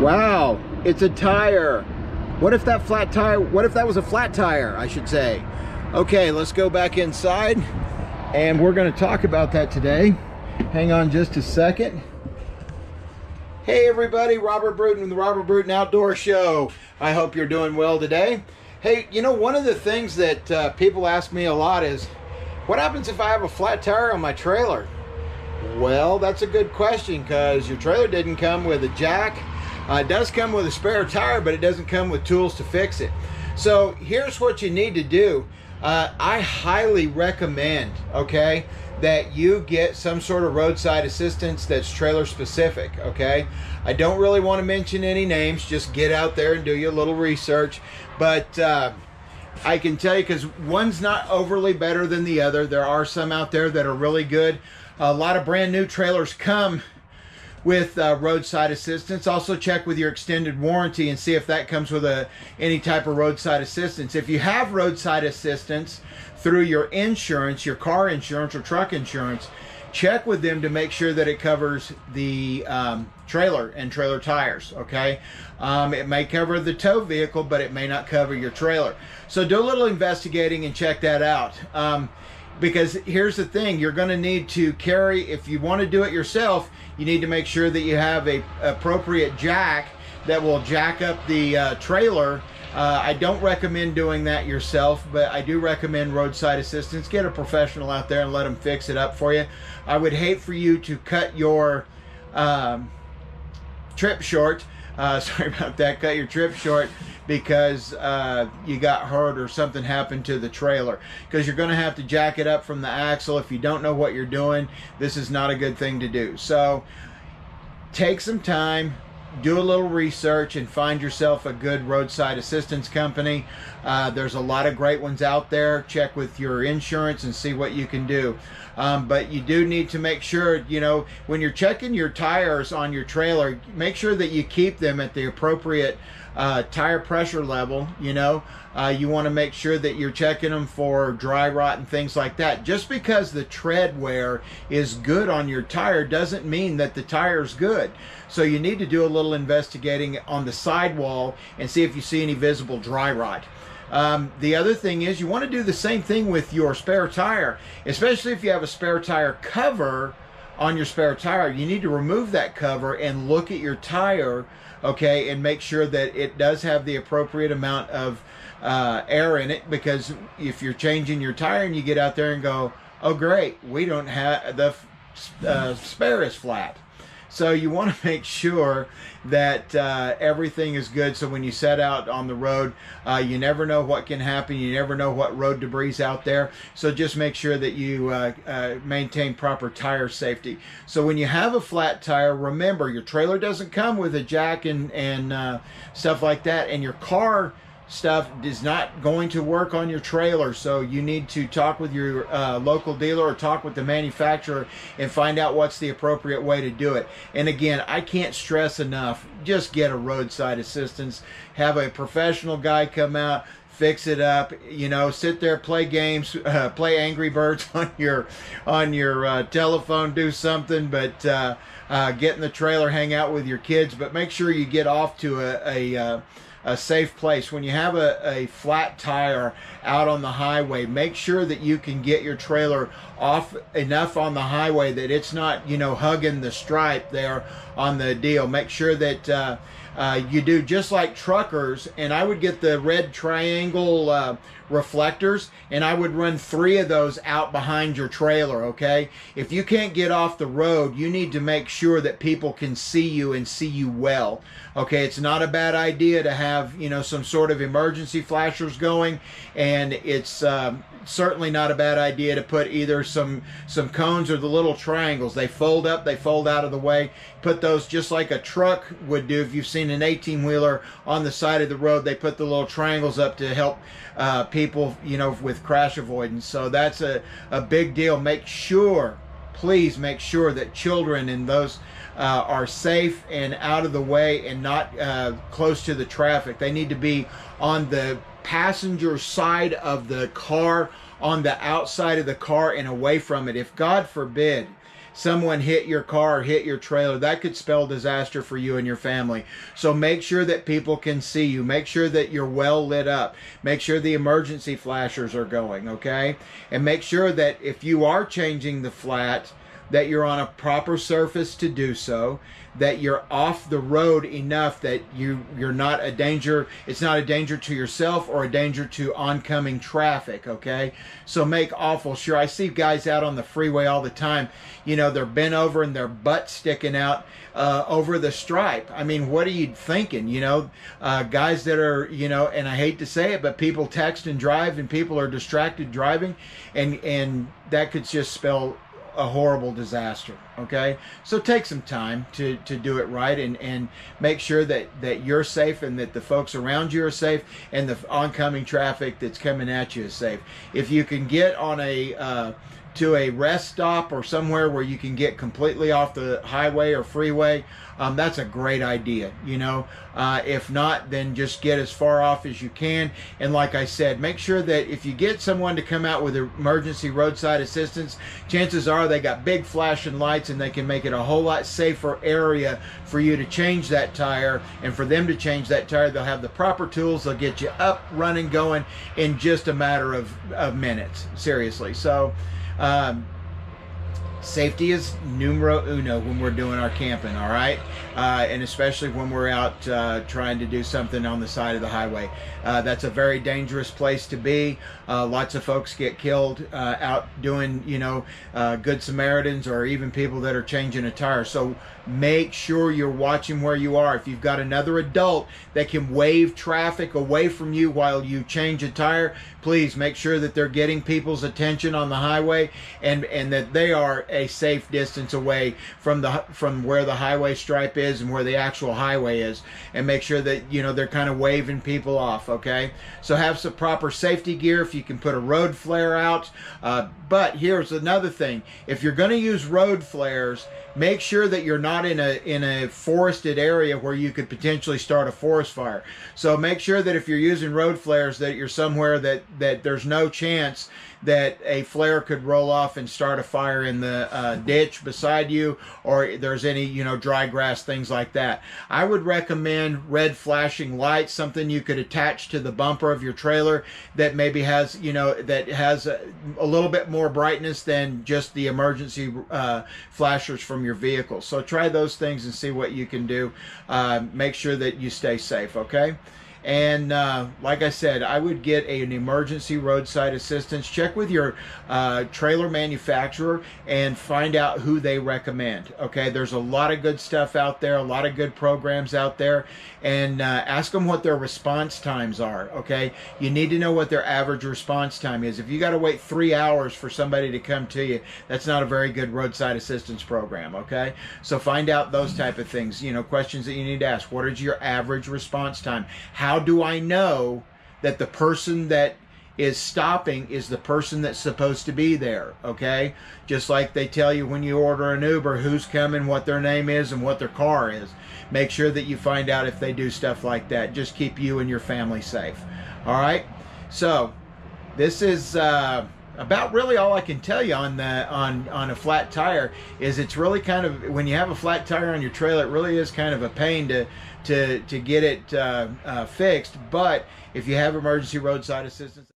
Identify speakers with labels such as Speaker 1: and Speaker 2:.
Speaker 1: Wow, it's a tire. What if that was a flat tire, I should say. Okay, let's go back inside and we're going to talk about that today. Hang on just a second. Hey everybody, Robert Bruton from the Robert Bruton Outdoor Show. I hope you're doing well today. Hey, you know, one of the things that people ask me a lot is, what happens if I have a flat tire on my trailer? Well, that's a good question, because your trailer didn't come with a jack. It does come with a spare tire, but it doesn't come with tools to fix it. So here's what you need to do. I highly recommend, okay, that you get some sort of roadside assistance that's trailer specific, okay? I don't really want to mention any names, just get out there and do your little research. But I can tell you, because one's not overly better than the other. There are some out there that are really good. A lot of brand new trailers come with roadside assistance. Also check with your extended warranty and see if that comes with any type of roadside assistance. If you have roadside assistance through your insurance, your car insurance or truck insurance, check with them to make sure that it covers the trailer and trailer tires, okay? It may cover the tow vehicle, but it may not cover your trailer. So do a little investigating and check that out. Because here's the thing, you're going to need to carry, if you want to do it yourself, you need to make sure that you have a appropriate jack that will jack up the trailer. I don't recommend doing that yourself, but I do recommend roadside assistance. Get a professional out there and let them fix it up for you. I would hate for you to cut your trip short. Sorry about that, cut your trip short because you got hurt or something happened to the trailer, because you're going to have to jack it up from the axle. If you don't know what you're doing, this is not a good thing to do. So take some time, do a little research, and find yourself a good roadside assistance company. There's a lot of great ones out there. Check with your insurance and see what you can do. But you do need to make sure, you know, when you're checking your tires on your trailer, make sure that you keep them at the appropriate tire pressure level. You know, you want to make sure that you're checking them for dry rot and things like that. Just because the tread wear is good on your tire doesn't mean that the tire's good. So you need to do a little investigating on the sidewall and see if you see any visible dry rot. The other thing is, you want to do the same thing with your spare tire, especially if you have a spare tire cover on your spare tire. You need to remove that cover and look at your tire, okay, and make sure that it does have the appropriate amount of air in it, because if you're changing your tire and you get out there and go, oh great, we don't have the spare is flat. So you want to make sure that everything is good, so when you set out on the road, you never know what can happen. You never know what road debris is out there. So just make sure that you maintain proper tire safety. So when you have a flat tire, remember, your trailer doesn't come with a jack and stuff like that, and your car stuff is not going to work on your trailer. So you need to talk with your local dealer or talk with the manufacturer and find out what's the appropriate way to do it. And again, I can't stress enough, just get a roadside assistance. Have a professional guy come out, fix it up, you know, sit there, play games, play Angry Birds on your telephone, do something, but get in the trailer, hang out with your kids, but make sure you get off to a safe place. When you have a flat tire out on the highway, make sure that you can get your trailer off enough on the highway that it's not, you know, hugging the stripe there on the deal. Make sure that you do just like truckers, and I would get the red triangle reflectors, and I would run 3 of those out behind your trailer, okay? If you can't get off the road, you need to make sure that people can see you and see you well, okay? It's not a bad idea to have, you know, some sort of emergency flashers going, and it's certainly not a bad idea to put either some cones or the little triangles. They fold up, they fold out of the way. Put those just like a truck would do. If you've seen an 18-wheeler on the side of the road, they put the little triangles up to help people, you know, with crash avoidance. So that's a big deal. Make sure, please make sure that children and those are safe and out of the way and not close to the traffic. They need to be on the passenger side of the car, on the outside of the car and away from it. If God forbid someone hit your car, hit your trailer, that could spell disaster for you and your family. So make sure that people can see you. Make sure that you're well lit up. Make sure the emergency flashers are going, okay? And make sure that if you are changing the flat, that you're on a proper surface to do so, that you're off the road enough that you're not a danger, it's not a danger to yourself or a danger to oncoming traffic, okay? So make awful sure. I see guys out on the freeway all the time, you know, they're bent over and their butt sticking out over the stripe. I mean, what are you thinking? You know, guys that are, you know, and I hate to say it, but people text and drive and people are distracted driving, and that could just spell a horrible disaster, okay? So take some time to do it right, and make sure that you're safe and that the folks around you are safe and the oncoming traffic that's coming at you is safe. If you can get on to a rest stop or somewhere where you can get completely off the highway or freeway, that's a great idea, you know. If not, then just get as far off as you can. And like I said, make sure that if you get someone to come out with emergency roadside assistance, chances are they got big flashing lights and they can make it a whole lot safer area for you to change that tire. And for them to change that tire, they'll have the proper tools. They'll get you up, running, going in just a matter of minutes, seriously. So safety is numero uno when we're doing our camping, all right? And especially when we're out trying to do something on the side of the highway. That's a very dangerous place to be. Lots of folks get killed out doing, you know, Good Samaritans, or even people that are changing a tire. So make sure you're watching where you are. If you've got another adult that can wave traffic away from you while you change a tire, please make sure that they're getting people's attention on the highway, and that they are a safe distance away from where the highway stripe is and where the actual highway is, and make sure that, you know, they're kind of waving people off, okay? So have some proper safety gear. If you can put a road flare out, but here's another thing: if you're going to use road flares, make sure that you're not in a forested area where you could potentially start a forest fire. So make sure that if you're using road flares, that you're somewhere that there's no chance that a flare could roll off and start a fire in the ditch beside you, or there's any, you know, dry grass, things like that. I would recommend red flashing lights, something you could attach to the bumper of your trailer that maybe has, you know, that has a little bit more brightness than just the emergency flashers from your vehicle. So try those things and see what you can do. Make sure that you stay safe, okay? And like I said, I would get an emergency roadside assistance. Check with your trailer manufacturer and find out who they recommend. Okay, there's a lot of good stuff out there, a lot of good programs out there, and ask them what their response times are. Okay, you need to know what their average response time is. If you got to wait 3 hours for somebody to come to you, that's not a very good roadside assistance program. Okay, so find out those type of things. You know, questions that you need to ask. What is your average response time? How do I know that the person that is stopping is the person that's supposed to be there? Okay, just like they tell you when you order an Uber who's coming, what their name is, and what their car is. Make sure that you find out if they do stuff like that. Just keep you and your family safe. All right, so this is about really all I can tell you on a flat tire. Is it's really kind of, when you have a flat tire on your trailer, it really is kind of a pain to get it fixed. But if you have emergency roadside assistance,